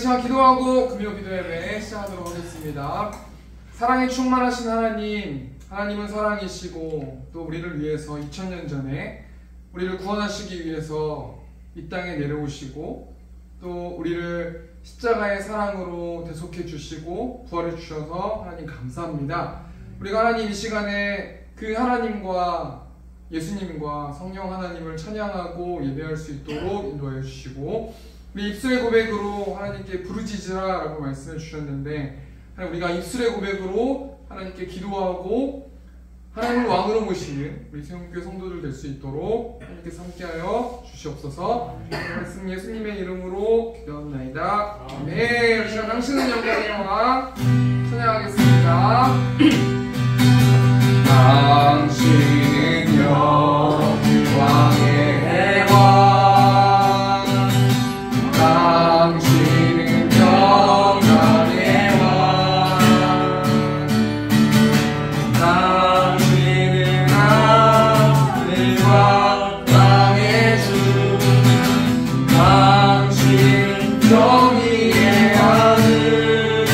시간 기도하고 금요 기도 예배 시작하도록 하겠습니다. 사랑에 충만하신 하나님, 하나님은 사랑이시고 또 우리를 위해서 2000년 전에 우리를 구원하시기 위해서 이 땅에 내려오시고 또 우리를 십자가의 사랑으로 대속해 주시고 부활해 주셔서 하나님 감사합니다. 우리가 하나님 이 시간에 그 하나님과 예수님과 성령 하나님을 찬양하고 예배할 수 있도록 인도하여 주시고, 우리 입술의 고백으로 하나님께 부르짖으라 라고 말씀해 주셨는데, 우리가 입술의 고백으로 하나님께 기도하고 하나님을 왕으로 모시는 우리 세운교회 성도들 될 수 있도록 하나님께서 함께하여 주시옵소서. 말씀 예수님의 이름으로 기도합나이다. 아멘. 우리 시간 당신은 영광의 왕 찬양하겠습니다. 당신은 영광의 왕, 당신은 영광의 왕, 당신은 하늘과 땅의 주, 당신은 정의의 하늘.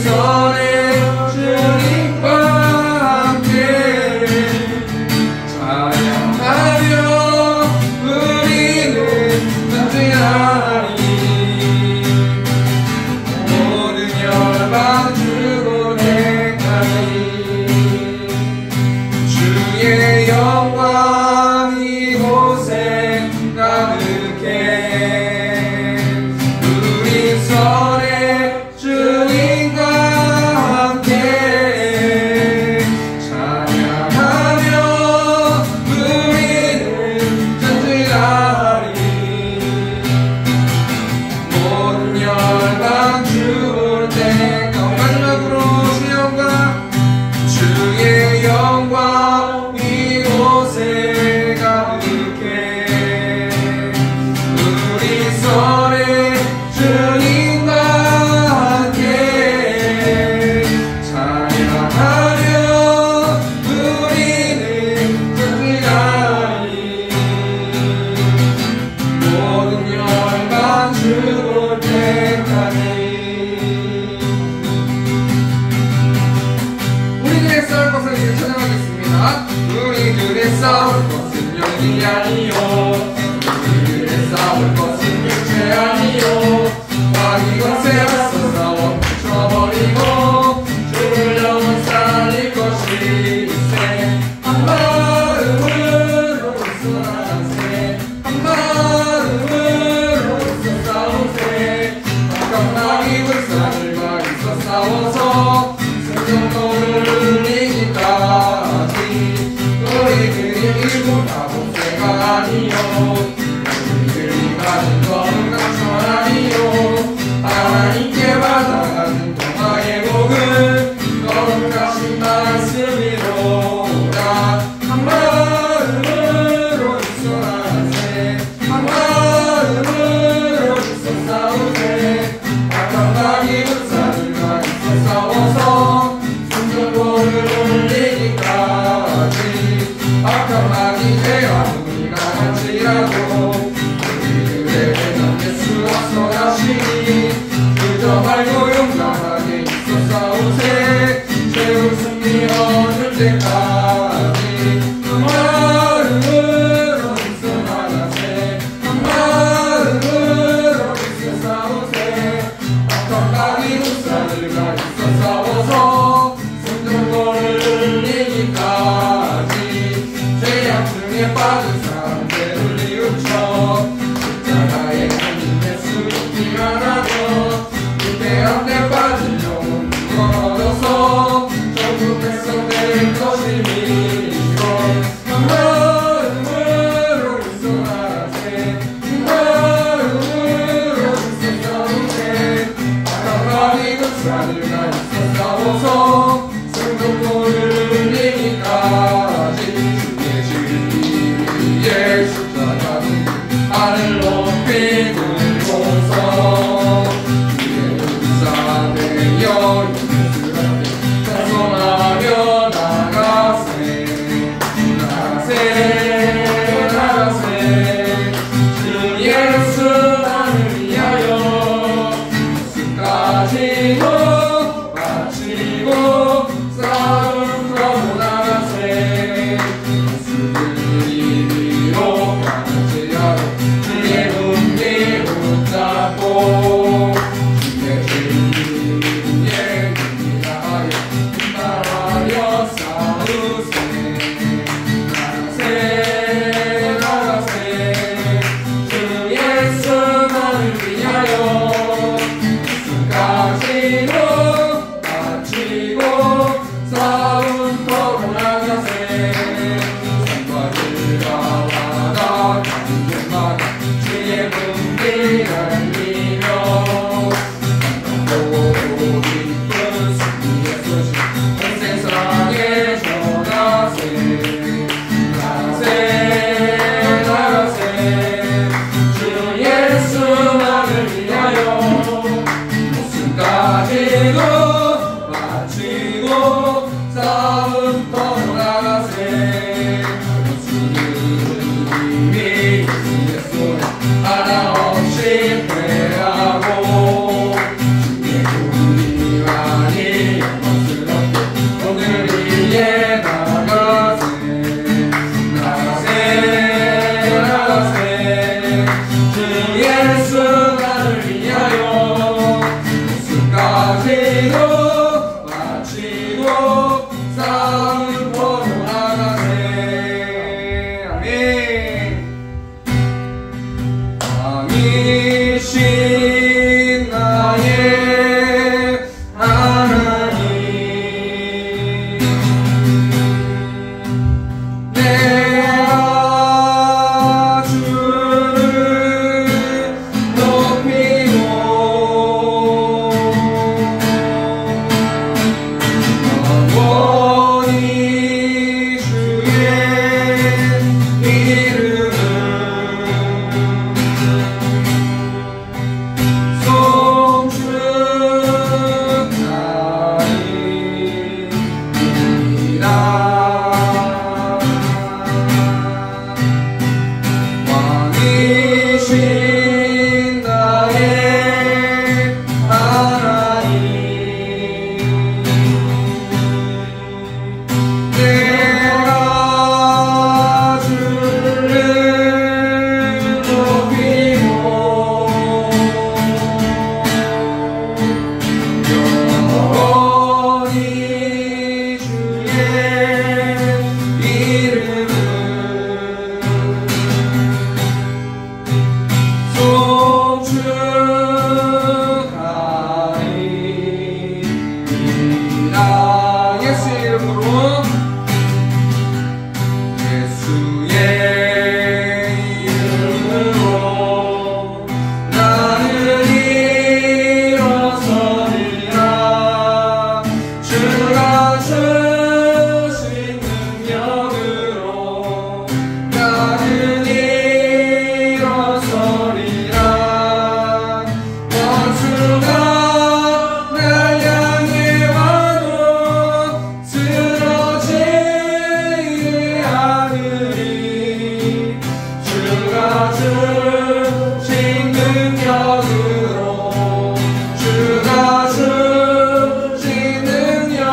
선에 주님과 함께 찬양하며 우리는 전쟁하리. 모든 열방 주고 행하리. 주의 영광 이곳에 가득해. 우리 선에 주님과 함께 찬양하며 우리는 전쟁하리. 모든 열방 주볼 때 마지막으로 주의 영광 주의 영광 이곳에 가득해. 우리 선에 주님과 함께 찬양하며 우리는 전쟁하리. 모든 열방 주볼 때까지. 우리들의 싸울 것을 이제 찬양하겠습니다. 우리들의 싸울 것은 영이 아니요 우리들의 싸울 것은 육체 아니요 마귀 것에 앞서 싸워 쳐버리고 주를 영원 살릴 것이세. 한 마음으로 있어 나가세. 한 마음으로 있어 싸우세. 각각 마귀 불사들과 있어 싸워서 승전도를 이기까지. 너희들이 일본 바보새가 아니요 너희들이 가진 것은 강천 아니요 하나님께 받아가는 평화의 복은 거룩하신 말씀이로다. 한 마음으로 있어 나가세. 한 마음으로 있어 싸우세. 각각 마귀 불사들과 있어 싸워서 승전도를 올리기까지. 악한 마귀 죄와 우리가 할지라도 우리들의 회전 예수 앞서가시니 그저 말고 용감하게 있어 싸우세. 최후 승리 얻을 때까지. 한 마음으로 있어 나가세. 한 마음으로 있어 싸우세. 악한 마귀 불사들과 있어 싸워서 승전도를 이기까지. 죄악 중에 빠진 사람들을 뉘우쳐 십자가의 하나님 예수 믿기만 하며 그때 앞에 빠진 영혼 걸어져서 전국 백성 될 것이니로. 한 마음으로 있어 나가세. 한 마음으로 있어 싸우세. 악한 마귀 불사들과 있어 싸워서 승전도를 이기까지. 주의 십자가는 하늘 높이 들고서 주의 불쌍한 여인들한테 찬송하며 나가세. 나가세 나가세. 주 예수 나를 위하여 목숨까지도 바치고 싸움 걸고 나가세. 예수님으로 반지하고 주의 분기 붙잡고 주의 주님의 인하여 따라하여 싸우세. 나가세 나가세. 주 예수 나를 위하여 목숨까지도 바치고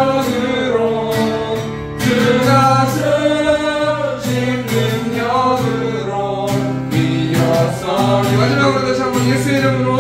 능력으로 주가 주신 능력으로 이어서리. 마지막으로 다시 한번 예수 이름으로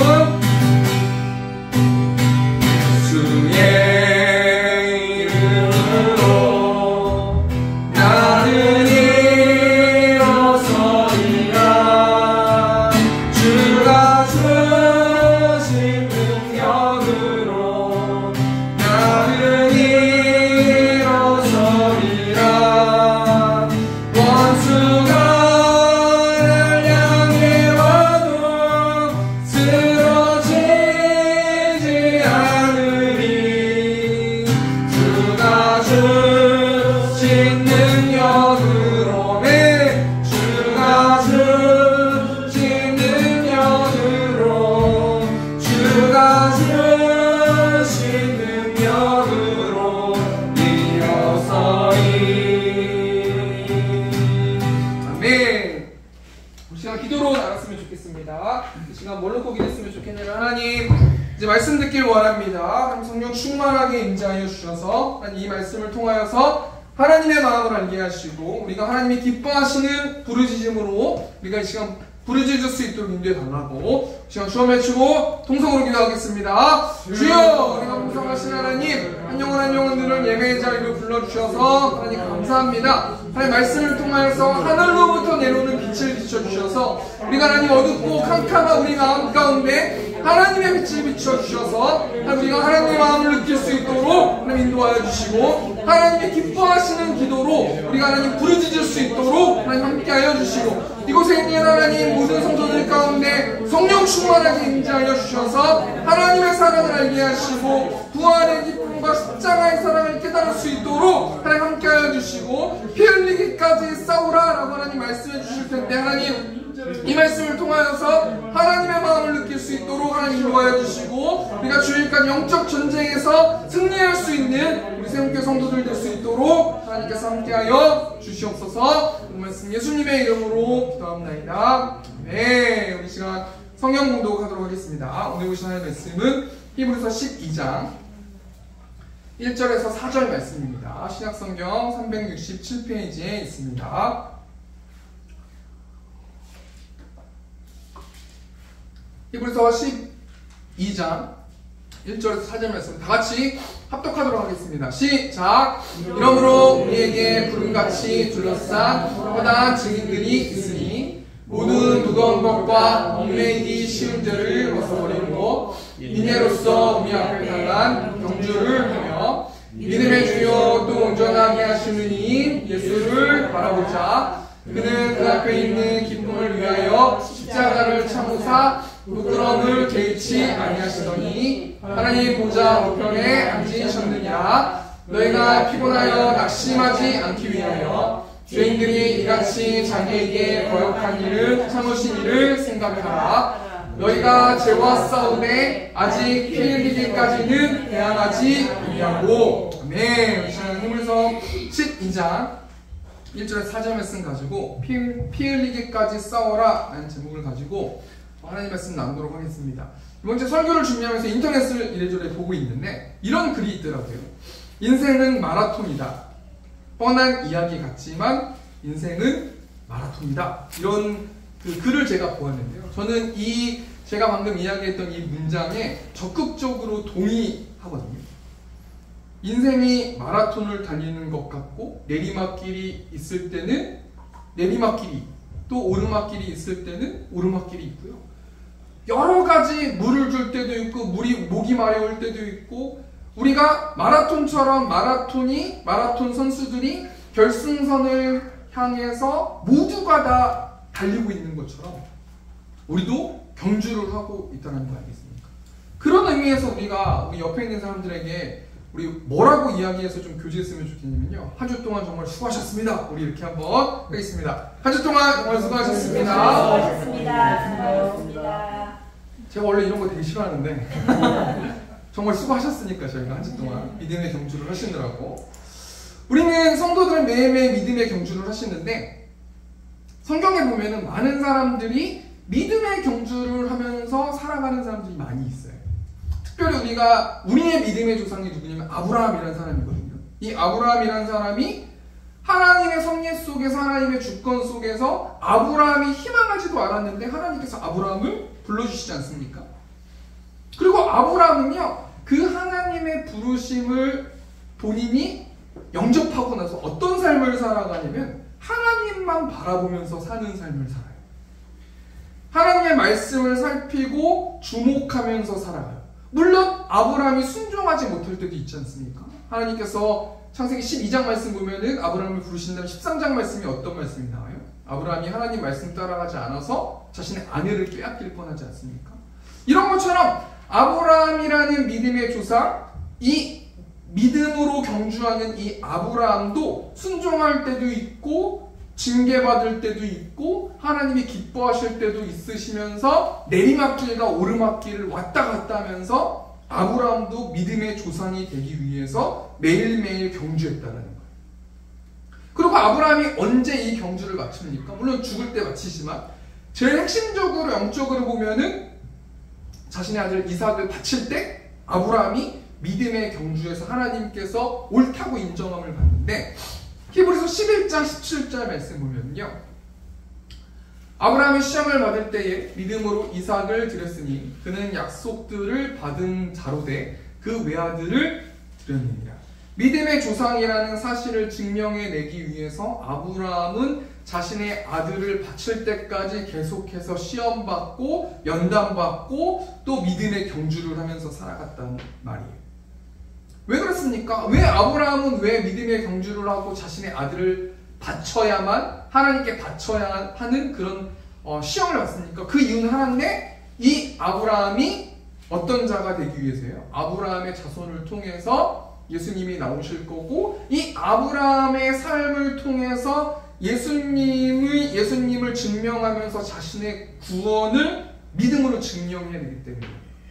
말씀 듣길 원합니다. 성령 충만하게 임재하여 주셔서 이 말씀을 통하여서 하나님의 마음을 알게 하시고 우리가 하나님이 기뻐하시는 부르짖음으로 우리가 이 시간 부르짖을 수 있도록 인도해 달라고 시간 주어 맺히고 통성으로 기도하겠습니다. 주여, 우리가 풍성하신 하나님, 한 영혼 한 영혼들을 예배의 자리로 불러주셔서 하나님 감사합니다. 하나님 말씀을 통하여서 하늘로부터 내려오는 빛을 비춰주셔서 우리가 하나님 어둡고 캄캄한 우리 마음 가운데 하나님의 빛을 비춰주셔서 우리가 하나님의 마음을 느낄 수 있도록 하나님 인도하여 주시고 하나님의 기뻐하시는 기도로 우리가 하나님 부르짖을 수 있도록 하나님 함께하여 주시고 이곳에 있는 하나님 모든 성도들 가운데 성령 충만하게 임재하여 주셔서 하나님의 사랑을 알게 하시고 부활의 기쁨과 십자가의 사랑을 깨달을 수 있도록 하나님 함께하여 주시고 피 흘리기까지 싸우라 라고 하나님 말씀해 주실 텐데 하나님 이 말씀을 통하여서 하나님의 마음을 느낄 수 있도록 하나님 인도하여 주시고 우리가 주일간 영적 전쟁에서 승리할 수 있는 우리 새움교회 성도들 될 수 있도록 하나님께서 함께하여 주시옵소서. 이 말씀 예수님의 이름으로 기도합나이다. 네, 우리 시간 성경 공독하도록 하겠습니다. 오늘 보신 하나님의 말씀은 히브리서 12장 1절에서 4절 말씀입니다. 신약성경 367페이지에 있습니다. 히브리서 12장 1절에서 4절 말씀 다같이 합독하도록 하겠습니다. 시작! 이러므로 우리에게 구름같이 둘러싼 허다한 증인들이 있으니 모든 무거운 것과 얽매이기 쉬운 죄를 벗어버리고 인내로서 우리 앞에 당한 경주를 하며 믿음의 주요 또 온전하게 하시는 이인 예수를 바라보자. 그는 그 앞에 있는 기쁨을 위하여 십자가를 참으사 부끄러움을 개의치 아니하시더니 하나님 보좌 우편에 앉으셨느니라. 너희가 피곤하여 낙심하지 않기 위하여 죄인들이 이같이 자기에게 거역한 일을 참으신 일을 생각하라. 너희가 죄와 싸우되 아직 피 흘리기까지는 대항하지 아니하고. 아멘. 히브리서 12장 1절에 4절 말씀 가지고 피 흘리기까지 싸워라 라는 제목을 가지고 하나님 말씀 나누도록 하겠습니다. 이번 주 설교를 준비하면서 인터넷을 이래저래 보고 있는데 이런 글이 있더라고요. 인생은 마라톤이다. 뻔한 이야기 같지만 인생은 마라톤이다. 이런 그 글을 제가 보았는데요. 저는 제가 방금 이야기했던 이 문장에 적극적으로 동의하거든요. 인생이 마라톤을 달리는 것 같고 내리막길이 있을 때는 내리막길이 또 오르막길이 있을 때는 오르막길이 있고요. 여러 가지 물을 줄 때도 있고 목이 마려울 때도 있고 우리가 마라톤처럼 마라톤 선수들이 결승선을 향해서 모두가 다 달리고 있는 것처럼 우리도 경주를 하고 있다는 거 아니겠습니까? 그런 의미에서 우리가 우리 옆에 있는 사람들에게 우리 뭐라고 이야기해서 좀 교제했으면 좋겠냐면요. 한 주 동안 정말 수고하셨습니다. 우리 이렇게 한번 하겠습니다. 한 주 동안 정말 수고하셨습니다. 수고하셨습니다. 제가 원래 이런 거 되게 싫어하는데 정말 수고하셨으니까 저희가 한 주 동안 믿음의 경주를 하시느라고. 우리는 성도들은 매일매일 믿음의 경주를 하시는데 성경에 보면은 많은 사람들이 믿음의 경주를 하면서 살아가는 사람들이 많이 있어요. 특별히 우리의 믿음의 조상이 누구냐면 아브라함이라는 사람이거든요. 이 아브라함이라는 사람이 하나님의 섭리 속에서, 하나님의 주권 속에서 아브라함이 희망하지도 않았는데 하나님께서 아브라함을 불러주시지 않습니까? 그리고 아브라함은요, 그 하나님의 부르심을 본인이 영접하고 나서 어떤 삶을 살아가냐면 하나님만 바라보면서 사는 삶을 살아요. 하나님의 말씀을 살피고 주목하면서 살아가요. 물론 아브라함이 순종하지 못할 때도 있지 않습니까? 하나님께서 창세기 12장 말씀 보면은 아브라함을 부르신다면 13장 말씀이 어떤 말씀이 나와요? 아브라함이 하나님 말씀 따라가지 않아서 자신의 아내를 빼앗길 뻔하지 않습니까? 이런 것처럼 아브라함이라는 믿음의 조상, 이 믿음으로 경주하는 이 아브라함도 순종할 때도 있고 징계받을 때도 있고 하나님이 기뻐하실 때도 있으시면서 내리막길과 오르막길을 왔다 갔다 하면서 아브라함도 믿음의 조상이 되기 위해서 매일매일 경주했다는 거예요. 그리고 아브라함이 언제 이 경주를 마칩니까? 물론 죽을 때 마치지만 제일 핵심적으로 영적으로 보면은 자신의 아들 이삭을 바칠 때 아브라함이 믿음의 경주에서 하나님께서 옳다고 인정함을 받는데 히브리서 11장 17절 말씀 보면요, 아브라함이 시험을 받을 때에 믿음으로 이삭을 드렸으니 그는 약속들을 받은 자로 돼 그 외아들을 드렸느니라. 믿음의 조상이라는 사실을 증명해내기 위해서 아브라함은 자신의 아들을 바칠 때까지 계속해서 시험받고 연단받고 또 믿음의 경주를 하면서 살아갔다는 말이에요. 왜 그렇습니까? 왜 아브라함은 왜 믿음의 경주를 하고 자신의 아들을 바쳐야만, 하나님께 바쳐야 하는 그런 시험을 받습니까? 그 이유는 하나인데, 이 아브라함이 어떤 자가 되기 위해서요? 아브라함의 자손을 통해서 예수님이 나오실 거고, 이 아브라함의 삶을 통해서 예수님을 증명하면서 자신의 구원을 믿음으로 증명해야 되기 때문에,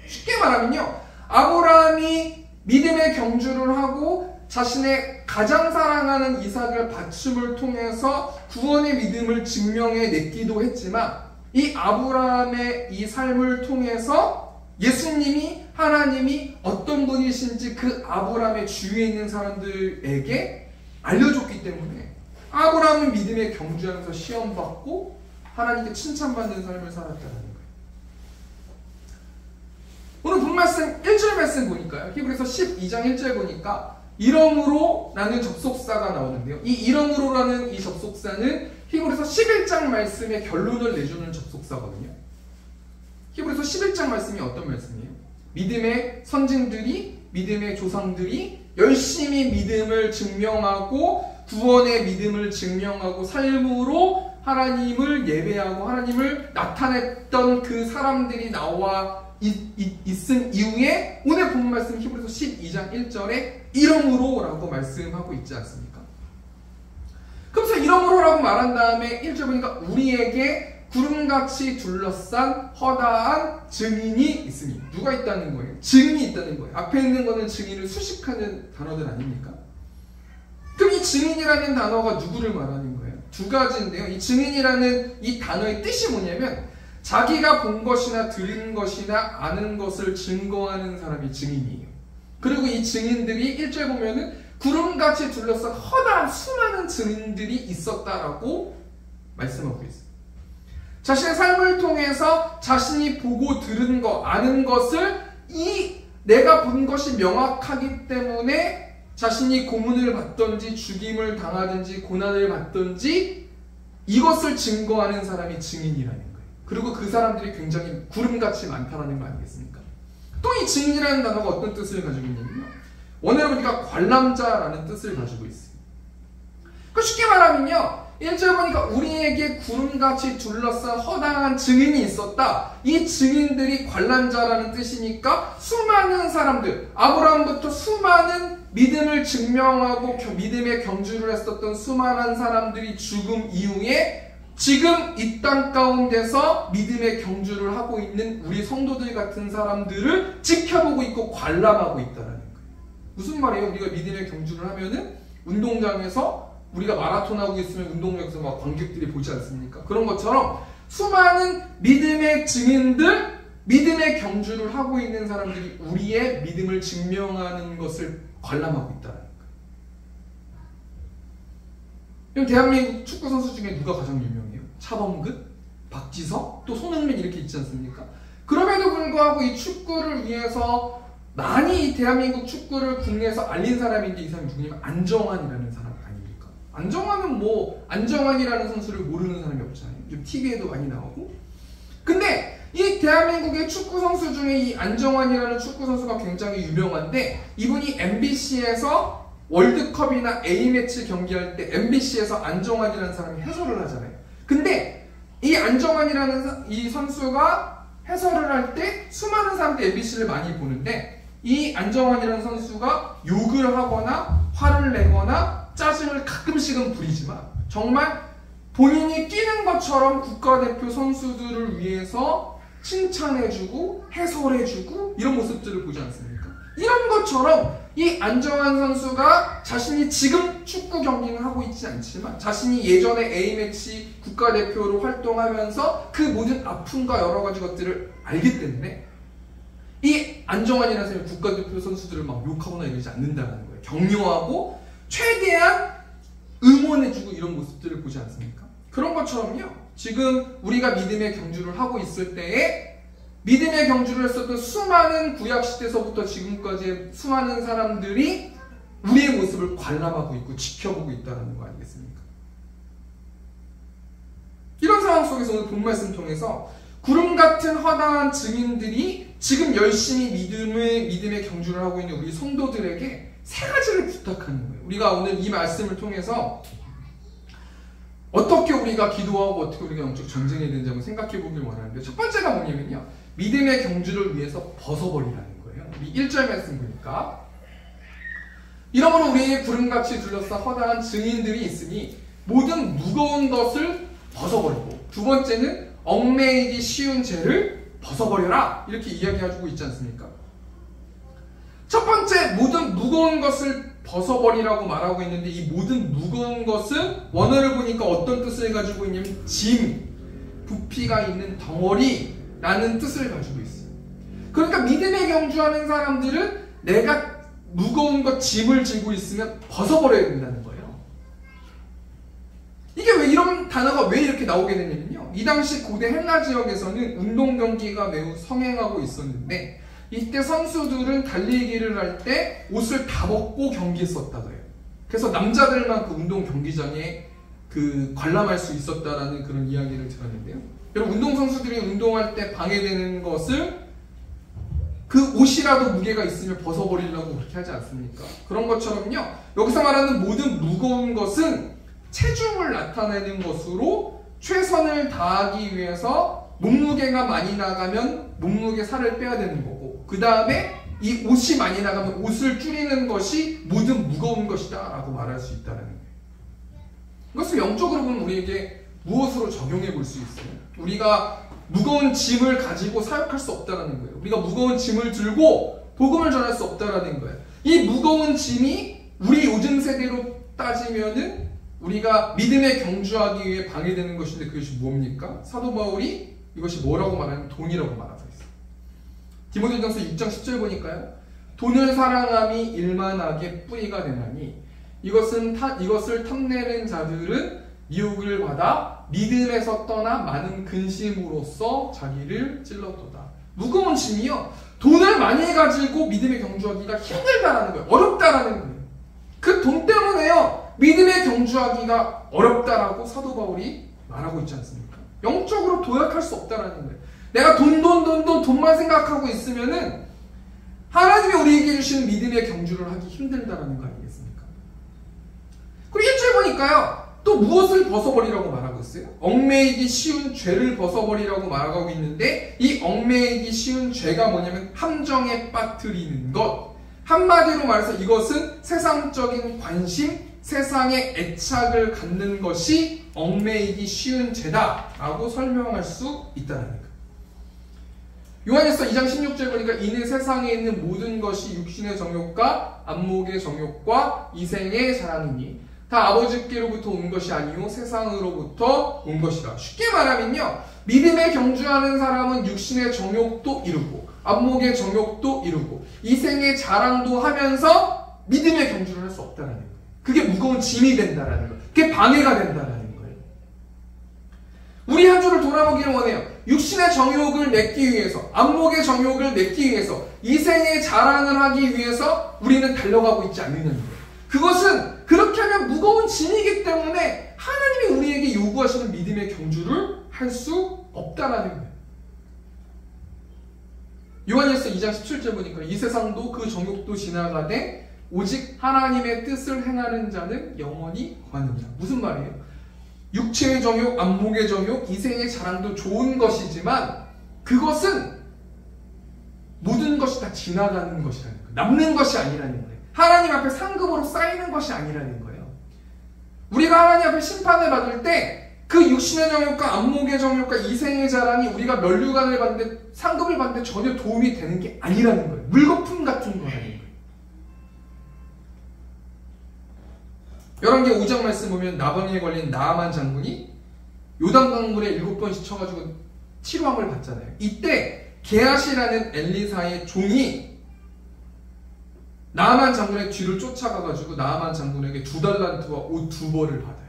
쉽게 말하면요, 아브라함이 믿음의 경주를 하고 자신의 가장 사랑하는 이삭을 바침을 통해서 구원의 믿음을 증명해냈기도 했지만, 이 아브라함의 이 삶을 통해서 예수님이, 하나님이 어떤 분이신지 그 아브라함의 주위에 있는 사람들에게 알려줬기 때문에 아브라함은 믿음에 경주하면서 시험받고 하나님께 칭찬받는 삶을 살았다는 거예요. 오늘 본 말씀 1절 말씀 보니까요, 히브리서 12장 1절 보니까 이러므로라는 접속사가 나오는데요, 이 이러므로라는 이 접속사는 히브리서 11장 말씀의 결론을 내주는 접속사거든요. 히브리서 11장 말씀이 어떤 말씀이에요? 믿음의 선진들이, 믿음의 조상들이 열심히 믿음을 증명하고 구원의 믿음을 증명하고 삶으로 하나님을 예배하고 하나님을 나타냈던 그 사람들이 나와 있은 이후에 오늘 본 말씀 히브리서 12장 1절에 이러므로라고 말씀하고 있지 않습니까? 그래서 이러므로라고 말한 다음에 1절 보니까 우리에게 구름같이 둘러싼 허다한 증인이 있으니, 누가 있다는 거예요? 증인이 있다는 거예요. 앞에 있는 거는 증인을 수식하는 단어들 아닙니까? 그럼 이 증인이라는 단어가 누구를 말하는 거예요? 두 가지인데요. 이 증인이라는 이 단어의 뜻이 뭐냐면 자기가 본 것이나 들은 것이나 아는 것을 증거하는 사람이 증인이에요. 그리고 이 증인들이 1절 보면은 구름같이 둘러싼 허다한 수많은 증인들이 있었다라고 말씀하고 있어요. 자신의 삶을 통해서 자신이 보고 들은 것, 아는 것을 내가 본 것이 명확하기 때문에 자신이 고문을 받든지 죽임을 당하든지 고난을 받든지 이것을 증거하는 사람이 증인이라는 거예요. 그리고 그 사람들이 굉장히 구름같이 많다라는 거 아니겠습니까? 또 이 증인이라는 단어가 어떤 뜻을 가지고 있냐면요, 원어로 보니까 관람자라는 뜻을 가지고 있어요. 쉽게 말하면요, 1절 보니까 우리에게 구름같이 둘러싼 허다한 증인이 있었다. 이 증인들이 관람자라는 뜻이니까 수많은 사람들, 아브라함부터 수많은 믿음을 증명하고 믿음의 경주를 했었던 수많은 사람들이 죽음 이후에 지금 이 땅 가운데서 믿음의 경주를 하고 있는 우리 성도들 같은 사람들을 지켜보고 있고 관람하고 있다는 거예요. 무슨 말이에요? 우리가 믿음의 경주를 하면은 운동장에서 우리가 마라톤 하고 있으면 운동장에서 막 관객들이 보지 않습니까? 그런 것처럼 수많은 믿음의 증인들, 믿음의 경주를 하고 있는 사람들이 우리의 믿음을 증명하는 것을 관람하고 있다는 거예요. 대한민국 축구 선수 중에 누가 가장 유명해요? 차범근, 박지성, 또 손흥민 이렇게 있지 않습니까? 그럼에도 불구하고 이 축구를 위해서 많이 이 대한민국 축구를 국내에서 알린 사람인데 이 사람이 누구냐면 안정환이라는 사람 아닙니까? 안정환은 뭐 안정환이라는 선수를 모르는 사람이 없잖아요. 요즘 TV에도 많이 나오고. 근데 이 대한민국의 축구 선수 중에 이 안정환이라는 축구 선수가 굉장히 유명한데 이분이 MBC에서 월드컵이나 A매치 경기할 때 MBC에서 안정환이라는 사람이 해설을 하잖아요. 근데 이 안정환이라는 이 선수가 해설을 할 때 수많은 사람들이 MBC를 많이 보는데 이 안정환이라는 선수가 욕을 하거나 화를 내거나 짜증을 가끔씩은 부리지만 정말 본인이 뛰는 것처럼 국가대표 선수들을 위해서 칭찬해주고 해설해주고 이런 모습들을 보지 않습니까? 이런 것처럼 이 안정환 선수가 자신이 지금 축구 경기는 하고 있지 않지만 자신이 예전에 A매치 국가대표로 활동하면서 그 모든 아픔과 여러 가지 것들을 알기 때문에 이 안정환이라는 사람이 국가대표 선수들을 막 욕하거나 이러지 않는다는 거예요. 격려하고 최대한 응원해주고 이런 모습들을 보지 않습니까? 그런 것처럼요. 지금 우리가 믿음의 경주를 하고 있을 때에 믿음의 경주를 했었던 수많은 구약시대에서부터 지금까지의 수많은 사람들이 우리의 모습을 관람하고 있고 지켜보고 있다는 거 아니겠습니까? 이런 상황 속에서 오늘 본 말씀 통해서 구름 같은 허다한 증인들이 지금 열심히 믿음의 경주를 하고 있는 우리 성도들에게 세 가지를 부탁하는 거예요. 우리가 오늘 이 말씀을 통해서 어떻게 우리가 기도하고 어떻게 우리가 영적 전쟁해야 되는지 한번 생각해 보길 원하는데 첫 번째가 뭐냐면요. 믿음의 경주를 위해서 벗어버리라는 거예요. 우리 1절 말씀 보니까 이러므로 우리의 구름같이 둘러싸 허다한 증인들이 있으니 모든 무거운 것을 벗어버리고 두 번째는 얽매이기 쉬운 죄를 벗어버려라 이렇게 이야기해주고 있지 않습니까? 첫 번째 모든 무거운 것을 벗어버리라고 말하고 있는데 이 모든 무거운 것은 원어를 보니까 어떤 뜻을 가지고 있냐면 짐, 부피가 있는 덩어리라는 뜻을 가지고 있어요. 그러니까 믿음에 경주하는 사람들은 내가 무거운 것 짐을 지고 있으면 벗어버려야 된다는 거예요. 이게 왜 이런 단어가 왜 이렇게 나오게 되냐면요. 이 당시 고대 헬라 지역에서는 운동 경기가 매우 성행하고 있었는데 이때 선수들은 달리기를 할 때 옷을 다 벗고 경기했었다고 해요. 그래서 남자들만 그 운동 경기장에 관람할 수 있었다라는 그런 이야기를 들었는데요. 여러분 운동선수들이 운동할 때 방해되는 것을 그 옷이라도 무게가 있으면 벗어버리려고 그렇게 하지 않습니까? 그런 것처럼요. 여기서 말하는 모든 무거운 것은 체중을 나타내는 것으로 최선을 다하기 위해서 몸무게가 많이 나가면 몸무게 살을 빼야 되는 거고 그 다음에 이 옷이 많이 나가면 옷을 줄이는 것이 모든 무거운 것이다 라고 말할 수 있다는 거예요. 이것을 영적으로 보면 우리에게 무엇으로 적용해 볼 수 있어요? 우리가 무거운 짐을 가지고 사역할 수 없다는 거예요. 우리가 무거운 짐을 들고 복음을 전할 수 없다는 거예요. 이 무거운 짐이 우리 요즘 세대로 따지면은 우리가 믿음에 경주하기 위해 방해되는 것인데 그것이 뭡니까? 사도 바울이 이것이 뭐라고 말하면 돈이라고 말하고 있어요. 디모데전서 6장 10절 보니까요. 돈을 사랑함이 일만하게 뿌리가 되나니 이것을 탐내는 자들은 미혹을 받아 믿음에서 떠나 많은 근심으로써 자기를 찔렀도다. 무거운 짐이요. 돈을 많이 가지고 믿음에 경주하기가 힘들다라는 거예요. 어렵다라는 거예요. 그 돈 때문에요. 믿음에 경주하기가 어렵다라고 사도 바울이 말하고 있지 않습니까? 영적으로 도약할 수 없다라는 거예요. 내가 돈만 생각하고 있으면은 하나님이 우리에게 주시는 믿음의 경주를 하기 힘들다라는 거 아니겠습니까? 그리고 1절 보니까요. 또 무엇을 벗어버리라고 말하고 있어요? 얽매이기 쉬운 죄를 벗어버리라고 말하고 있는데 이 얽매이기 쉬운 죄가 뭐냐면 함정에 빠뜨리는 것. 한마디로 말해서 이것은 세상적인 관심, 세상의 애착을 갖는 것이 얽매이기 쉬운 죄다라고 설명할 수 있다는 거예요. 요한일서 2장 16절 보니까 이는 세상에 있는 모든 것이 육신의 정욕과 안목의 정욕과 이생의 자랑이니 다 아버지께로부터 온 것이 아니요 세상으로부터 온 것이라. 쉽게 말하면요, 믿음에 경주하는 사람은 육신의 정욕도 이루고 안목의 정욕도 이루고 이생의 자랑도 하면서 믿음의 경주를 할 수 없다는 거예요. 그게 무거운 짐이 된다는 거예요. 그게 방해가 된다는 거예요. 우리 한 주를 돌아보기를 원해요. 육신의 정욕을 맺기 위해서, 안목의 정욕을 맺기 위해서, 이생의 자랑을 하기 위해서 우리는 달려가고 있지 않느냐는 거예요. 그것은 그렇게 하면 무거운 짐이기 때문에 하나님이 우리에게 요구하시는 믿음의 경주를 할 수 없다라는 거예요. 요한일서 2장 17절 보니까 이 세상도 그 정욕도 지나가되 오직 하나님의 뜻을 행하는 자는 영원히 거하느니라. 무슨 말이에요? 육체의 정욕, 안목의 정욕, 이생의 자랑도 좋은 것이지만 그것은 모든 것이 다 지나가는 것이라는 거예요. 남는 것이 아니라는 거예요. 하나님 앞에 상급으로 쌓이는 것이 아니라는 거예요. 우리가 하나님 앞에 심판을 받을 때 그 육신의 정욕과 안목의 정욕과 이생의 자랑이 우리가 면류관을 받는데 상급을 받는데 전혀 도움이 되는 게 아니라는 거예요. 물거품 같은 거라는 거예요. 열왕기 5장 말씀 보면 나방에 걸린 나아만 장군이 요단강물에 7번 씻혀가지고 치료함을 받잖아요. 이때 게하시라는 엘리사의 종이 나아만 장군의 뒤를 쫓아가가지고 나아만 장군에게 2달란트와 옷 2벌을 받아요.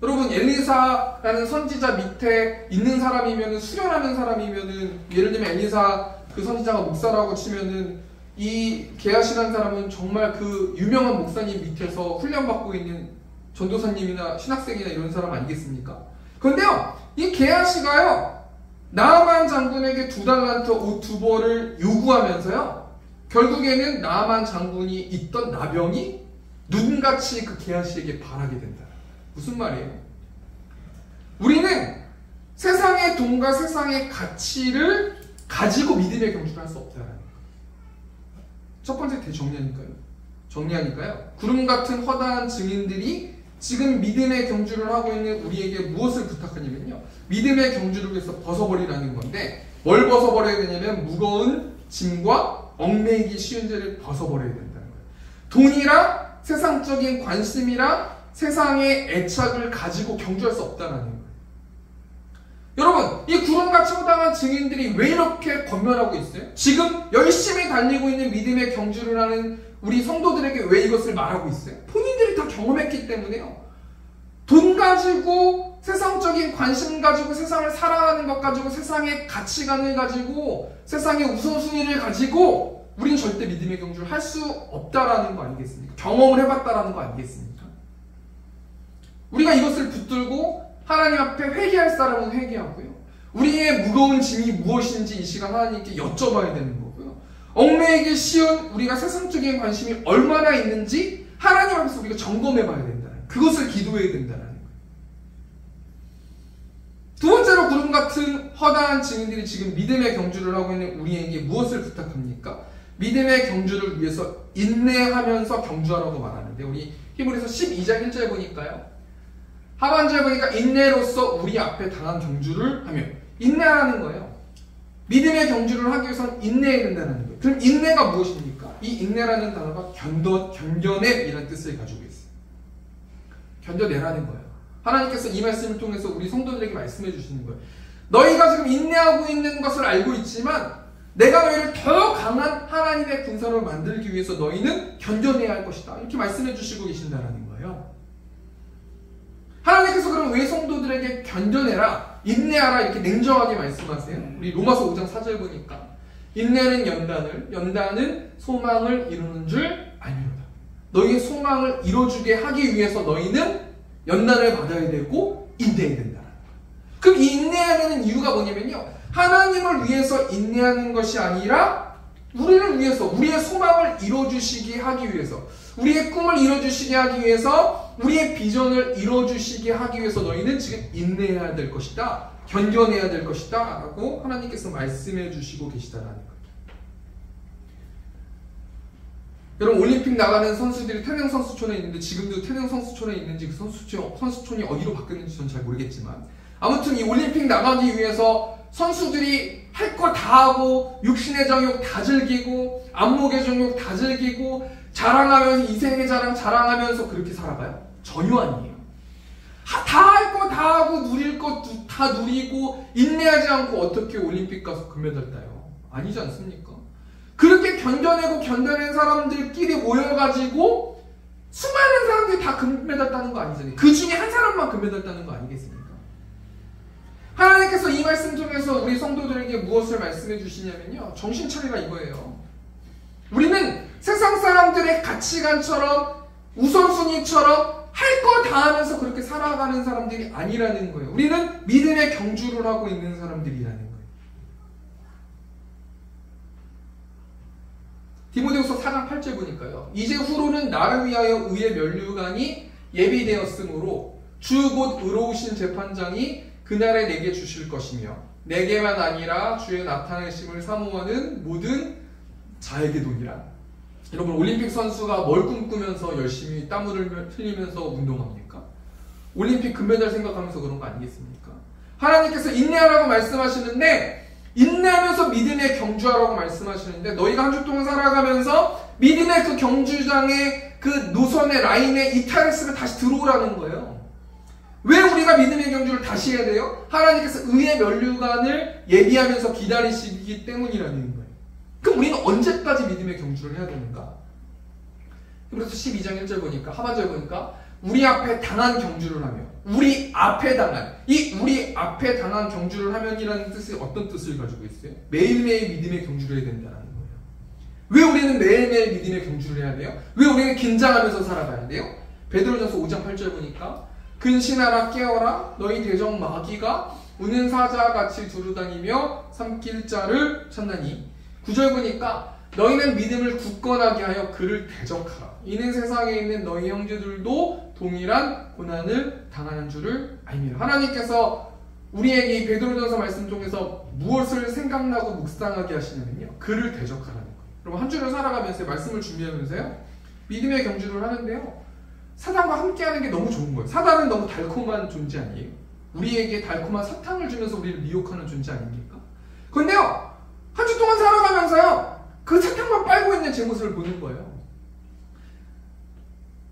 여러분, 엘리사라는 선지자 밑에 있는 사람이면은, 수련하는 사람이면은, 예를 들면 엘리사 그 선지자가 목사라고 치면은 이 게하시라는 사람은 정말 그 유명한 목사님 밑에서 훈련받고 있는 전도사님이나 신학생이나 이런 사람 아니겠습니까? 그런데요, 이 게하시가요, 나아만 장군에게 2달란트 옷 2벌을 요구하면서요, 결국에는 나아만 장군이 있던 나병이 눈같이 그 게하시에게 바라게 된다. 무슨 말이에요? 우리는 세상의 돈과 세상의 가치를 가지고 믿음의 경주를 할 수 없다는 거예요. 첫 번째 정리하니까요. 구름 같은 허다한 증인들이 지금 믿음의 경주를 하고 있는 우리에게 무엇을 부탁하냐면요, 믿음의 경주를 위해서 벗어버리라는 건데, 뭘 벗어버려야 되냐면 무거운 짐과 얽매이기 쉬운 죄를 벗어버려야 된다는 거예요. 돈이랑 세상적인 관심이랑 세상의 애착을 가지고 경주할 수 없다는 거예요. 여러분, 이 구름같이 허다한 증인들이 왜 이렇게 권면하고 있어요? 지금 열심히 달리고 있는 믿음의 경주를 하는 우리 성도들에게 왜 이것을 말하고 있어요? 본인들이 다 경험했기 때문에요. 돈 가지고, 세상적인 관심 가지고, 세상을 사랑하는 것 가지고, 세상의 가치관을 가지고, 세상의 우선순위를 가지고 우린 절대 믿음의 경주를 할 수 없다라는 거 아니겠습니까? 경험을 해봤다라는 거 아니겠습니까? 우리가 이것을 붙들고 하나님 앞에 회개할 사람은 회개하고요, 우리의 무거운 짐이 무엇인지 이 시간 하나님께 여쭤봐야 되는 거고요, 얽매이기 쉬운 우리가 세상적인 관심이 얼마나 있는지 하나님 앞에서 우리가 점검해 봐야 된다는, 그것을 기도해야 된다는 거예요. 두 번째로, 구름 같은 허다한 증인들이 지금 믿음의 경주를 하고 있는 우리에게 무엇을 부탁합니까? 믿음의 경주를 위해서 인내하면서 경주하라고 말하는데, 우리 히브리서 12장 1절 보니까요, 하반절에 보니까 인내로서 우리 앞에 당한 경주를 하며, 인내하라는 거예요. 믿음의 경주를 하기 위해서는 인내해야 된다는 거예요. 그럼 인내가 무엇입니까? 이 인내라는 단어가 견뎌내이라는 뜻을 가지고 있어요. 견뎌내라는 거예요. 하나님께서 이 말씀을 통해서 우리 성도들에게 말씀해 주시는 거예요. 너희가 지금 인내하고 있는 것을 알고 있지만 내가 너희를 더 강한 하나님의 군사로 만들기 위해서 너희는 견뎌내야 할 것이다, 이렇게 말씀해 주시고 계신다는 거예요. 하나님께서 그럼 왜 성도들에게 견뎌내라, 인내하라 이렇게 냉정하게 말씀하세요? 우리 로마서 5장 4절 보니까 인내는 연단은 소망을 이루는 줄 알미로다. 너희의 소망을 이뤄주게 하기 위해서 너희는 연단을 받아야 되고 인내해야 된다. 그럼 이 인내해야 되는 이유가 뭐냐면요, 하나님을 위해서 인내하는 것이 아니라 우리를 위해서, 우리의 소망을 이뤄주시게 하기 위해서, 우리의 꿈을 이뤄주시게 하기 위해서, 우리의 비전을 이뤄주시게 하기 위해서 너희는 지금 인내해야 될 것이다, 견뎌내야 될 것이다 라고 하나님께서 말씀해 주시고 계시다라는 거예요. 여러분, 올림픽 나가는 선수들이 태릉 선수촌에 있는데, 지금도 태릉 선수촌에 있는지 그 선수촌이 어디로 바뀌었는지 저는 잘 모르겠지만, 아무튼 이 올림픽 나가기 위해서 선수들이 할 거 다 하고, 육신의 정욕 다 즐기고, 안목의 정욕 다 즐기고, 자랑하면서, 이생의 자랑하면서 그렇게 살아가요? 전혀 아니에요. 다 할 거 다 하고 누릴 거 다 누리고 인내하지 않고 어떻게 올림픽 가서 금메달 따요? 아니지 않습니까? 그렇게 견뎌낸 사람들끼리 모여가지고 수많은 사람들이 다 금메달 따는 거 아니잖아요. 그 중에 한 사람만 금메달 따는 거 아니겠습니까? 하나님께서 이 말씀 통해서 우리 성도들에게 무엇을 말씀해 주시냐면요, 정신 차리라 이거예요. 우리는 세상 사람들의 가치관처럼 우선순위처럼 할 거 다 하면서 그렇게 살아가는 사람들이 아니라는 거예요. 우리는 믿음의 경주를 하고 있는 사람들이라는 거예요. 디모데후서 4장 8절 보니까요, 이제 후로는 나를 위하여 의의 면류관이 예비되었으므로 주 곧 의로우신 재판장이 그날에 내게 주실 것이며 내게만 아니라 주의 나타내심을 사모하는 모든 자에게도니라. 여러분, 올림픽 선수가 뭘 꿈꾸면서 열심히 땀을 흘리면서 운동합니까? 올림픽 금메달 생각하면서 그런 거 아니겠습니까? 하나님께서 인내하라고 말씀하시는데, 인내하면서 믿음의 경주하라고 말씀하시는데, 너희가 한 주 동안 살아가면서 믿음의 그 경주장의 그 노선의 라인에 이탈했으면 다시 들어오라는 거예요. 왜 우리가 믿음의 경주를 다시 해야 돼요? 하나님께서 의의 면류관을 예비하면서 기다리시기 때문이라는 거예요. 그럼 우리는 언제까지 믿음의 경주를 해야 되는가? 그래서 12장 1절 보니까, 하반절 보니까 우리 앞에 당한 경주를 하며, 우리 앞에 당한 경주를 하면이라는 뜻이 어떤 뜻을 가지고 있어요? 매일매일 믿음의 경주를 해야 된다는 거예요. 왜 우리는 매일매일 믿음의 경주를 해야 돼요? 왜 우리는 긴장하면서 살아가야 돼요? 베드로전서 5장 8절 보니까 근신하라 깨어라 너희 대적 마귀가 우는 사자같이 두루다니며 삼킬 자를 찾나니. 9절 보니까 너희는 믿음을 굳건하게 하여 그를 대적하라. 이는 세상에 있는 너희 형제들도 동일한 고난을 당하는 줄을 알미라. 하나님께서 우리에게 이 베드로전서 말씀 통해서 무엇을 생각나고 묵상하게 하시냐면요, 그를 대적하라는 거예요. 여러분, 한 주를 살아가면서 말씀을 준비하면서요, 믿음의 경주를 하는데요, 사단과 함께하는 게 너무 좋은 거예요. 사단은 너무 달콤한 존재 아니에요? 우리에게 달콤한 사탕을 주면서 우리를 미혹하는 존재 아닙니까? 그런데요, 한 주 동안 살아가면서요, 그 사탕만 빨고 있는 제 모습을 보는 거예요.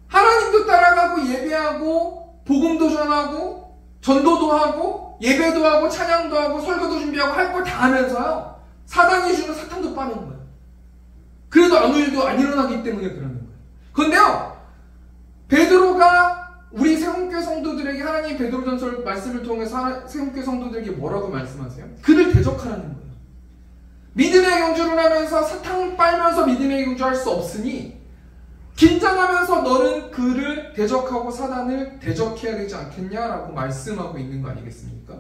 하나님도 따라가고 예배하고 복음도 전하고 전도도 하고 예배도 하고 찬양도 하고 설교도 준비하고 할 걸 다 하면서요, 사단이 주는 사탕도 빠는 거예요. 그래도 아무 일도 안 일어나기 때문에 그러는 거예요. 그런데요, 베드로가 우리 세움교회 성도들에게, 하나님 베드로전서 말씀을 통해서 세움교회 성도들에게 뭐라고 말씀하세요? 그를 대적하라는 거예요. 믿음의 경주를 하면서 사탕을 빨면서 믿음의 경주할 수 없으니 긴장하면서 너는 그를 대적하고 사단을 대적해야 되지 않겠냐라고 말씀하고 있는 거 아니겠습니까?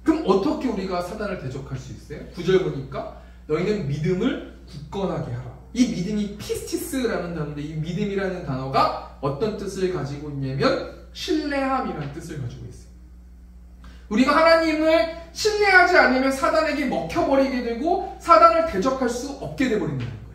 그럼 어떻게 우리가 사단을 대적할 수 있어요? 9절 보니까 너희는 믿음을 굳건하게 하라. 이 믿음이 피스티스라는 단어인데, 이 믿음이라는 단어가 어떤 뜻을 가지고 있냐면 신뢰함이라는 뜻을 가지고 있어요. 우리가 하나님을 신뢰하지 않으면 사단에게 먹혀버리게 되고 사단을 대적할 수 없게 되어버린다는 거예요.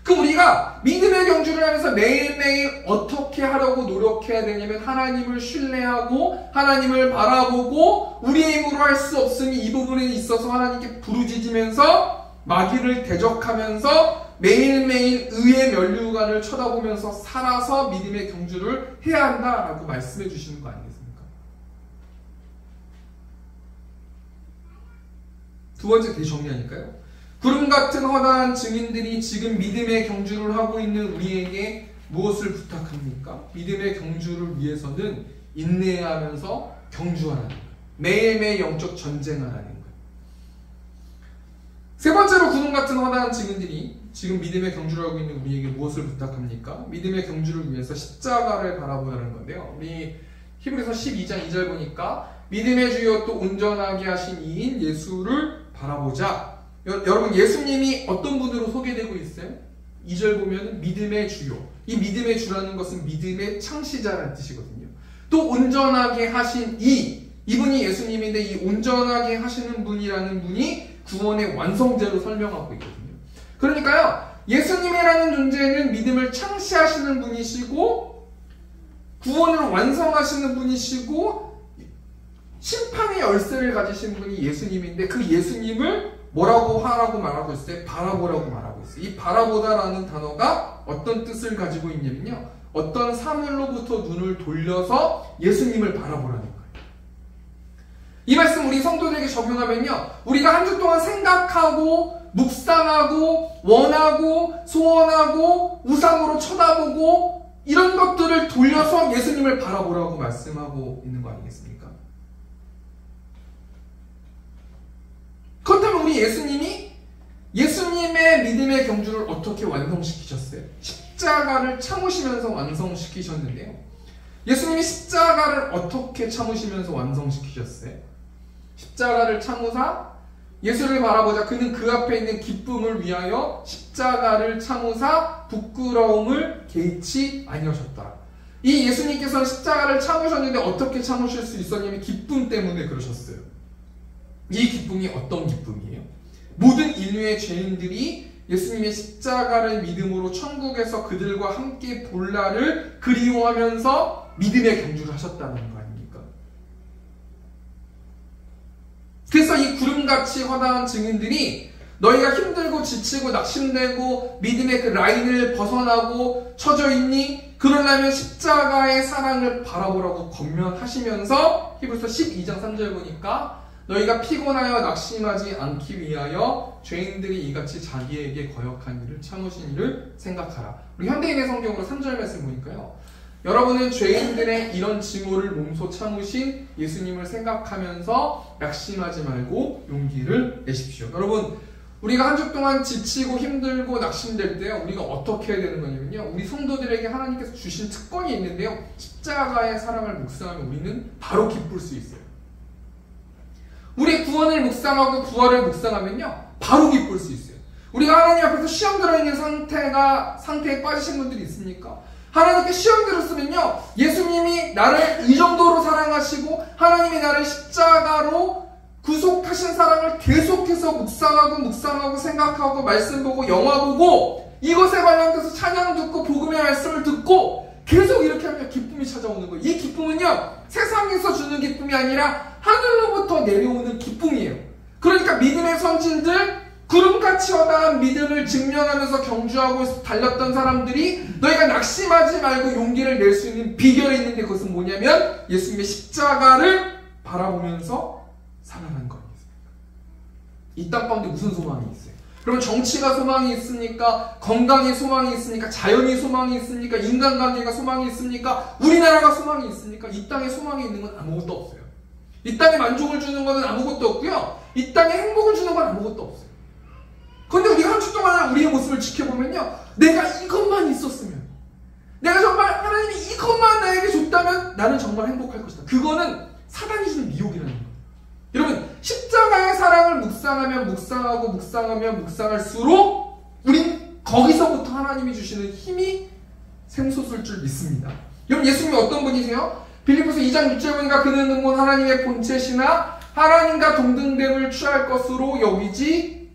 그럼 우리가 믿음의 경주를 하면서 매일매일 어떻게 하려고 노력해야 되냐면, 하나님을 신뢰하고 하나님을 바라보고 우리의 힘으로 할 수 없으니 이 부분에 있어서 하나님께 부르짖으면서 마귀를 대적하면서 매일매일 의의 면류관을 쳐다보면서 살아서 믿음의 경주를 해야 한다라고 말씀해 주시는 거 아니겠습니까? 두 번째 대정리하니까요, 구름 같은 허다한 증인들이 지금 믿음의 경주를 하고 있는 우리에게 무엇을 부탁합니까? 믿음의 경주를 위해서는 인내하면서 경주하라는 거예요. 매일매일 영적 전쟁하라는 거예요. 세 번째로, 구름 같은 허다한 증인들이 지금 믿음의 경주를 하고 있는 우리에게 무엇을 부탁합니까? 믿음의 경주를 위해서 십자가를 바라보라는 건데요, 우리 히브리서 12장 2절 보니까 믿음의 주여 또 온전하게 하신 이인 예수를 바라보자. 여러분, 예수님이 어떤 분으로 소개되고 있어요? 2절 보면 믿음의 주요. 이 믿음의 주라는 것은 믿음의 창시자라는 뜻이거든요. 또 온전하게 하신 이분이 예수님인데, 이 온전하게 하시는 분이라는 분이 구원의 완성제로 설명하고 있거든요. 그러니까요, 예수님이라는 존재는 믿음을 창시하시는 분이시고 구원을 완성하시는 분이시고 심판의 열쇠를 가지신 분이 예수님인데, 그 예수님을 뭐라고 하라고 말하고 있어요? 바라보라고 말하고 있어요. 이 바라보다라는 단어가 어떤 뜻을 가지고 있냐면요, 어떤 사물로부터 눈을 돌려서 예수님을 바라보라는 거예요. 이 말씀 우리 성도들에게 적용하면요, 우리가 한 주 동안 생각하고 묵상하고 원하고 소원하고 우상으로 쳐다보고 이런 것들을 돌려서 예수님을 바라보라고 말씀하고 있는 거 아니겠습니까? 그렇다면 우리 예수님의 믿음의 경주를 어떻게 완성시키셨어요? 십자가를 참으시면서 완성시키셨는데요. 예수님이 십자가를 어떻게 참으시면서 완성시키셨어요? 십자가를 참으사 예수를 바라보자 그는 그 앞에 있는 기쁨을 위하여 십자가를 참으사 부끄러움을 개의치 아니하셨다. 이 예수님께서는 십자가를 참으셨는데 어떻게 참으실 수 있었냐면 기쁨 때문에 그러셨어요. 이 기쁨이 어떤 기쁨이에요? 모든 인류의 죄인들이 예수님의 십자가를 믿음으로 천국에서 그들과 함께 볼 날을 그리워하면서 믿음의 경주를 하셨다는 거 아닙니까? 그래서 이 구름같이 허다한 증인들이 너희가 힘들고 지치고 낙심되고 믿음의 그 라인을 벗어나고 처져 있니? 그러려면 십자가의 사랑을 바라보라고 권면하시면서 히브리서 12장 3절 보니까 너희가 피곤하여 낙심하지 않기 위하여 죄인들이 이같이 자기에게 거역한 일을 참으신 일을 생각하라. 우리 현대인의 성경으로 3절 말씀 보니까요, 여러분은 죄인들의 이런 증오를 몸소 참으신 예수님을 생각하면서 낙심하지 말고 용기를 내십시오. 여러분, 우리가 한 주 동안 지치고 힘들고 낙심될 때요, 우리가 어떻게 해야 되는 거냐면요, 우리 성도들에게 하나님께서 주신 특권이 있는데요, 십자가의 사랑을 묵상하면 우리는 바로 기쁠 수 있어요. 우리 구원을 묵상하고 부활을 묵상하면요, 바로 기쁠 수 있어요. 우리가 하나님 앞에서 시험 들어있는 상태에 빠지신 분들이 있습니까? 하나님께 시험 들었으면요, 예수님이 나를 이 정도로 사랑하시고 하나님이 나를 십자가로 구속하신 사랑을 계속해서 묵상하고 생각하고 말씀 보고 영화 보고 이것에 관련돼서 찬양 듣고 복음의 말씀을 듣고 계속 이렇게 하면 기쁨이 찾아오는 거예요. 이 기쁨은요, 세상에서 주는 기쁨이 아니라 하늘로부터 내려오는 기쁨이에요. 그러니까 믿음의 선진들, 구름같이 허다한 믿음을 증명하면서 경주하고 달렸던 사람들이 너희가 낙심하지 말고 용기를 낼 수 있는 비결이 있는데 그것은 뭐냐면 예수님의 십자가를 바라보면서 살아가는 거 아니겠습니까? 이 땅 가운데 무슨 소망이 있어요? 그러면 정치가 소망이 있습니까? 건강에 소망이 있습니까? 자연이 소망이 있습니까? 인간관계가 소망이 있습니까? 우리나라가 소망이 있습니까? 이 땅에 소망이 있는 건 아무것도 없어요. 이 땅에 만족을 주는 것은 아무것도 없고요, 이 땅에 행복을 주는 건 아무것도 없어요. 그런데 우리가 한 주 동안 우리의 모습을 지켜보면요, 내가 이것만 있었으면, 내가 정말 하나님이 이것만 나에게 줬다면 나는 정말 행복할 것이다. 그거는 사단이 주는 미혹이라는 거예요. 여러분, 십자가의 사랑을 묵상할수록 우린 거기서부터 하나님이 주시는 힘이 샘솟을 줄 믿습니다. 여러분, 예수님이 어떤 분이세요? 빌립보서 2장 6절 보니까 그는 곧 하나님의 본체시나 하나님과 동등됨을 취할 것으로 여기지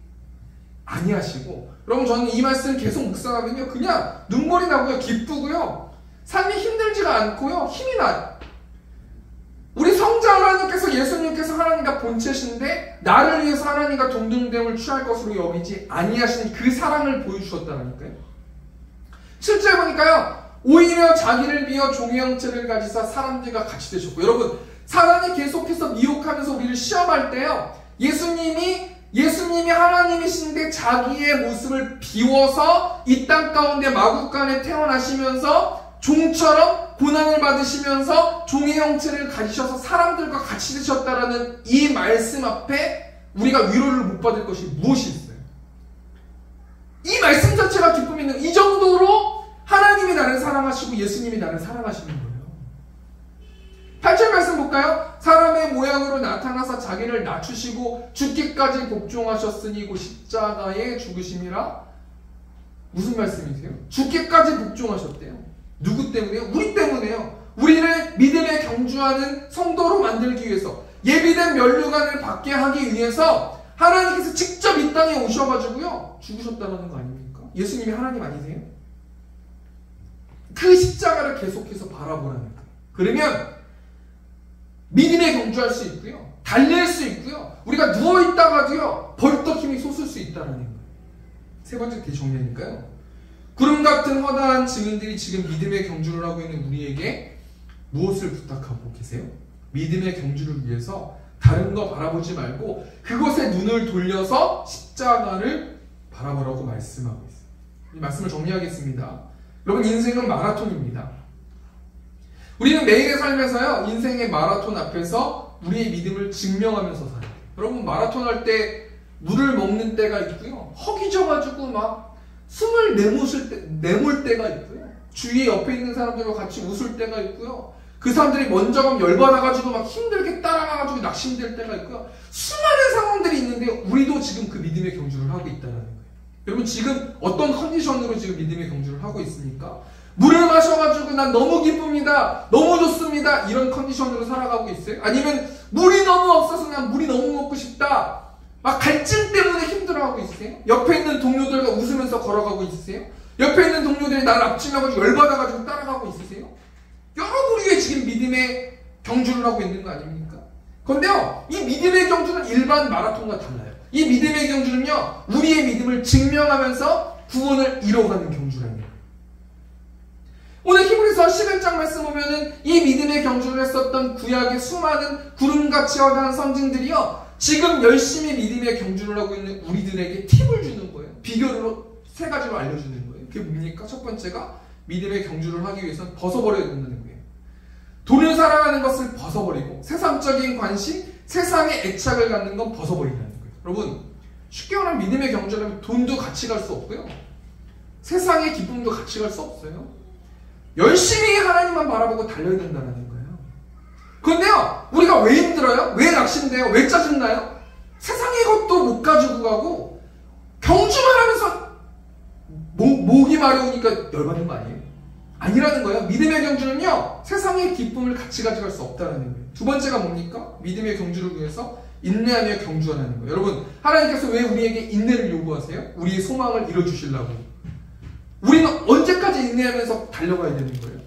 아니하시고, 여러분, 저는 이 말씀 계속 묵상하면요, 그냥 눈물이 나고요, 기쁘고요, 삶이 힘들지가 않고요, 힘이 나요. 우리 성자 하나님께서, 예수님께서 하나님과 본체신데 나를 위해서 하나님과 동등됨을 취할 것으로 여기지 아니하시니 그 사랑을 보여주셨다니까요. 실제 보니까요, 오히려 자기를 비어 종의 형체를 가지사 사람들과 같이 되셨고, 여러분, 사단이 계속해서 미혹하면서 우리를 시험할 때요, 예수님이 하나님이신데 자기의 모습을 비워서 이 땅 가운데 마구간에 태어나시면서 종처럼 고난을 받으시면서 종의 형체를 가지셔서 사람들과 같이 되셨다라는 이 말씀 앞에 우리가 위로를 못 받을 것이 무엇이 있어요? 이 말씀 자체가 기쁨이 있는, 이 정도로 하나님이 나를 사랑하시고 예수님이 나를 사랑하시는 거예요. 8절 말씀 볼까요? 사람의 모양으로 나타나서 자기를 낮추시고 죽기까지 복종하셨으니 곧 십자가에 죽으심이라. 무슨 말씀이세요? 죽기까지 복종하셨대요. 누구 때문에요? 우리 때문에요. 우리를 믿음에 경주하는 성도로 만들기 위해서, 예비된 면류관을 받게 하기 위해서 하나님께서 직접 이 땅에 오셔가지고요, 죽으셨다는 거 아닙니까? 예수님이 하나님 아니세요? 그 십자가를 계속해서 바라보라는 거예요. 그러면 믿음에 경주할 수 있고요, 달릴 수 있고요, 우리가 누워있다가도요 벌떡 힘이 솟을 수 있다는 거예요. 세 번째 대정리니까요, 구름 같은 허다한 증인들이 지금 믿음의 경주를 하고 있는 우리에게 무엇을 부탁하고 계세요? 믿음의 경주를 위해서 다른 거 바라보지 말고 그곳에 눈을 돌려서 십자가를 바라보라고 말씀하고 있어요. 이 말씀을 정리하겠습니다. 여러분, 인생은 마라톤입니다. 우리는 매일의 삶에서요, 인생의 마라톤 앞에서 우리의 믿음을 증명하면서 살아요. 여러분, 마라톤 할 때 물을 먹는 때가 있고요, 허기져가지고 막 숨을 내몰 때가 있고요, 주위에 옆에 있는 사람들과 같이 웃을 때가 있고요, 그 사람들이 먼저 가면 열받아가지고 막 힘들게 따라가가지고 낙심될 때가 있고요. 수많은 상황들이 있는데 우리도 지금 그 믿음의 경주를 하고 있다는 거예요. 여러분, 지금 어떤 컨디션으로 지금 믿음의 경주를 하고 있습니까? 물을 마셔가지고 난 너무 기쁩니다, 너무 좋습니다, 이런 컨디션으로 살아가고 있어요? 아니면 물이 너무 없어서 난 물이 너무 먹고 싶다, 막 갈증 때문에 힘들어하고 있어요? 옆에 있는 동료들과 웃으면서 걸어가고 있으세요? 옆에 있는 동료들이 나를 앞질러가지고 열받아가지고 따라가고 있으세요? 여러분, 우리가 지금 믿음의 경주를 하고 있는 거 아닙니까? 그런데요, 이 믿음의 경주는 일반 마라톤과 달라요. 이 믿음의 경주는요, 우리의 믿음을 증명하면서 구원을 이뤄가는 경주라는 거예요. 오늘 히브리서 11장 말씀 보면은 이 믿음의 경주를 했었던 구약의 수많은 구름같이 허다한 선진들이요, 지금 열심히 믿음의 경주를 하고 있는 우리들에게 팁을 주는 거예요. 비결로 세 가지로 알려주는 거예요. 그게 뭡니까? 첫 번째가 여러분의 경주를 하기 위해서는 벗어버려야 된다는 거예요. 돈을 사랑하는 것을 벗어버리고 세상적인 관심, 세상의 애착을 갖는 건 벗어버리라는 거예요. 여러분, 쉽게 말하면 믿음의 경주라면 돈도 같이 갈 수 없고요, 세상의 기쁨도 같이 갈 수 없어요. 열심히 하나님만 바라보고 달려야 된다는 거예요. 그런데요, 우리가 왜 힘들어요? 왜 낙심돼요? 왜 짜증나요? 세상의 것도 못 가지고 가고 경주만 하면서 목이 마려우니까 열받는 거 아니에요? 아니라는 거예요. 믿음의 경주는요, 세상의 기쁨을 같이 가져갈 수 없다는 거예요. 두 번째가 뭡니까? 믿음의 경주를 위해서 인내하며 경주하는 거예요. 여러분, 하나님께서 왜 우리에게 인내를 요구하세요? 우리의 소망을 이뤄주시려고. 우리는 언제까지 인내하면서 달려가야 되는 거예요?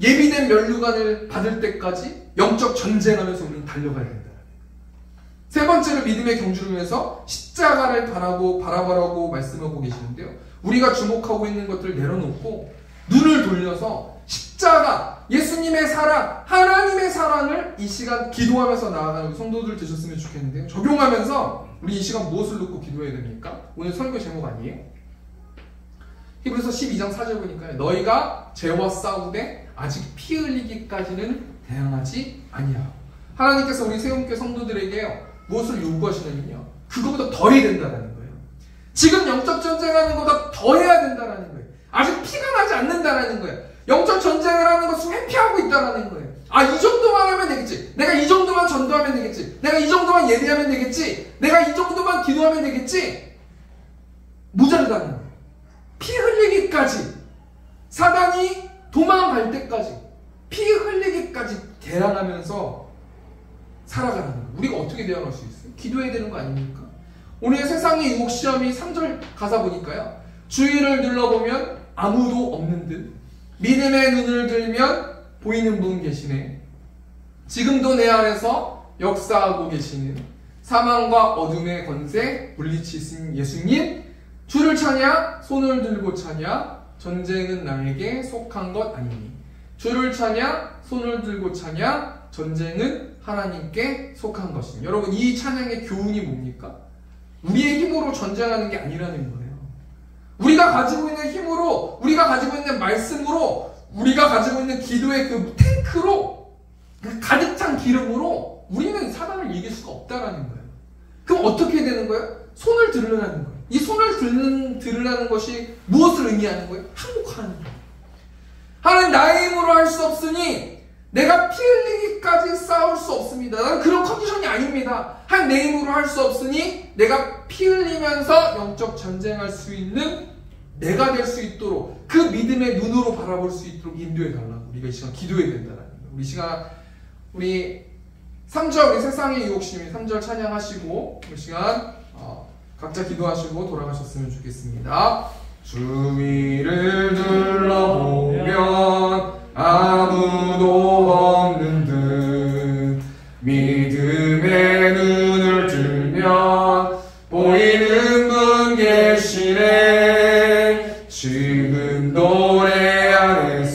예비된 면류관을 받을 때까지 영적 전쟁하면서 우리는 달려가야 된다. 세 번째로 믿음의 경주를 위해서 십자가를 바라보라고 말씀하고 계시는데요, 우리가 주목하고 있는 것들을 내려놓고 눈을 돌려서 십자가, 예수님의 사랑, 하나님의 사랑을 이 시간 기도하면서 나아가는 성도들 되셨으면 좋겠는데요, 적용하면서 우리 이 시간 무엇을 놓고 기도해야 됩니까? 오늘 설교 제목 아니에요? 히브리서 12장 4절 보니까요, 너희가 죄와 싸우되 아직 피 흘리기까지는 대항하지 아니하고. 하나님께서 우리 세움교회 성도들에게요, 무엇을 요구하시냐면요, 그거보다 더 해야 된다는 거예요. 지금 영적 전쟁하는 것보다 더 해야 된다는 거예요. 아직 피가 나지 않는다는 거예요. 영적 전쟁을 하는 것을 회피하고 있다는 거예요. 아, 이 정도만 하면 되겠지, 내가 이 정도만 전도하면 되겠지, 내가 이 정도만 예배하면 되겠지, 내가 이 정도만 기도하면 되겠지, 모자르다는 거예요. 피 흘리기까지, 사단이 도망갈 때까지 피 흘리기까지 대항하면서 살아가는 거예요. 우리가 어떻게 대항할 수 있어요? 기도해야 되는 거 아닙니까? 오늘 세상의 유혹 시험이 3절 가사 보니까요, 주위를 둘러보면 아무도 없는 듯 믿음의 눈을 들면 보이는 분 계시네. 지금도 내 안에서 역사하고 계시는 사망과 어둠의 권세 물리치신 예수님, 주를 차냐 손을 들고 차냐 전쟁은 나에게 속한 것 아니니. 주를 차냐 손을 들고 차냐 전쟁은 하나님께 속한 것이니. 여러분, 이 찬양의 교훈이 뭡니까? 우리의 힘으로 전쟁하는 게 아니라는 거예요. 우리가 가지고 있는 힘으로, 우리가 가지고 있는 말씀으로, 우리가 가지고 있는 기도의 그 탱크로, 그 가득 찬 기름으로 우리는 사단을 이길 수가 없다라는 거예요. 그럼 어떻게 되는 거예요? 손을 들으라는 거예요. 이 손을 들으라는 것이 무엇을 의미하는 거예요? 항복하는 거예요. 하나님, 나의 힘으로 할 수 없으니 내가 피 흘리기까지 싸울 수 없습니다. 나는 그런 컨디션이 아닙니다. 하나님, 내 힘으로 할 수 없으니 내가 피 흘리면서 영적 전쟁할 수 있는 내가 될 수 있도록, 그 믿음의 눈으로 바라볼 수 있도록 인도해 달라고 우리가 이 시간 기도해야 된다는 거예요. 우리 시간, 우리 3절, 우리 세상의 유혹심이 3절 찬양하시고 우리 시간 각자 기도하시고 돌아가셨으면 좋겠습니다. 주위를 둘러보면 아무도 없는 듯 믿음의 눈을 들면 보이는 분 계시네.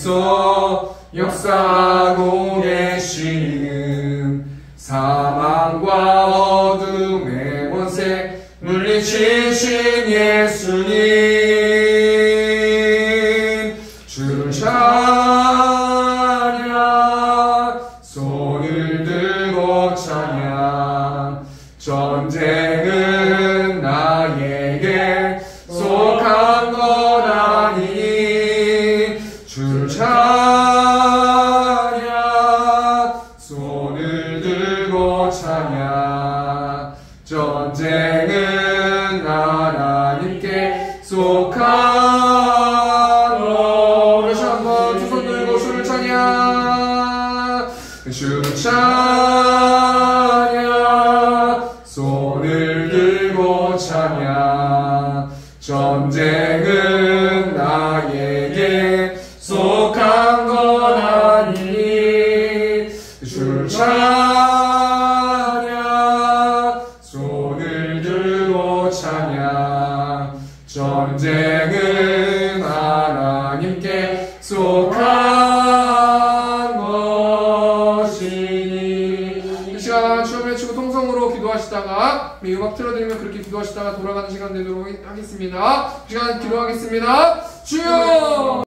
속에서 역사하고 계시는 사망과 어둠의 권세 물리치신 예수님 주를 찬양 손을 들고 찬양 전쟁은 나에게 속한 것 아니 주를 찬양 손을 들고 찬양 전쟁은 하나님께 속한 것 다시 한번 두 손 들고 주를 찬양 주를 찬양 손을 들고 찬양 전쟁은 나에게 속한 것 아니 주를 찬양 손을 들고 찬양 전쟁은 하나님께 속한 것이니 이 시간 주여 외치고 통성으로 기도하시다가 우리 음악 틀어드리면 그렇게 기도하시다가 돌아가는 시간 되도록 하겠습니다. 이 시간 기도하겠습니다. 주여